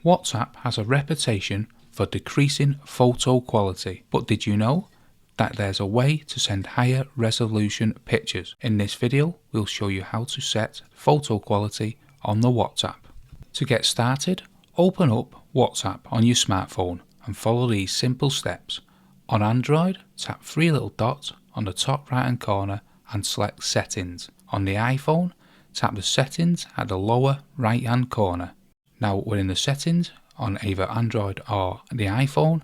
WhatsApp has a reputation for decreasing photo quality, but did you know that there's a way to send higher resolution pictures? In this video, we'll show you how to set photo quality on the WhatsApp. To get started, open up WhatsApp on your smartphone and follow these simple steps. On Android, tap three little dots on the top right hand corner and select Settings. On the iPhone, tap the Settings at the lower right hand corner. Now within the settings on either Android or the iPhone,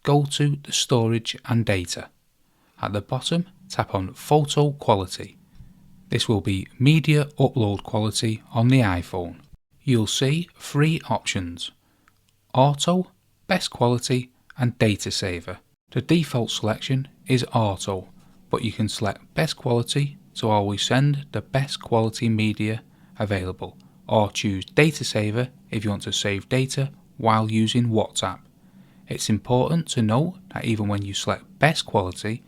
go to the Storage and Data. At the bottom, tap on Photo Quality. This will be Media Upload Quality on the iPhone. You'll see three options: Auto, Best Quality and Data Saver. The default selection is Auto, but you can select Best Quality to always send the best quality media available, or choose Data Saver if you want to save data while using WhatsApp. It's important to note that even when you select best quality,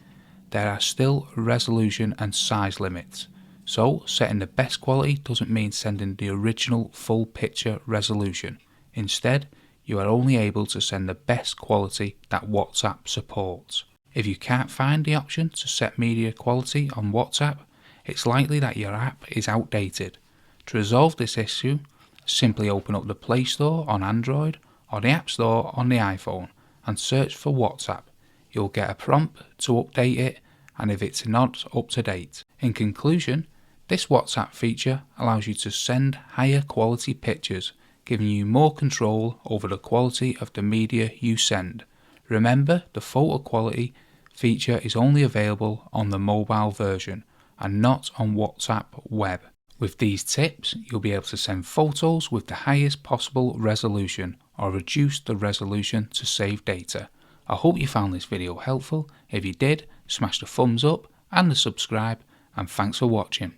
there are still resolution and size limits. So setting the best quality doesn't mean sending the original full picture resolution. Instead, you are only able to send the best quality that WhatsApp supports. If you can't find the option to set media quality on WhatsApp, it's likely that your app is outdated. To resolve this issue, simply open up the Play Store on Android or the App Store on the iPhone and search for WhatsApp. You'll get a prompt to update it, and if it's not up to date. In conclusion, this WhatsApp feature allows you to send higher quality pictures, giving you more control over the quality of the media you send. Remember, the photo quality feature is only available on the mobile version and not on WhatsApp web. With these tips, you'll be able to send photos with the highest possible resolution or reduce the resolution to save data. I hope you found this video helpful. If you did, smash the thumbs up and the subscribe, and thanks for watching.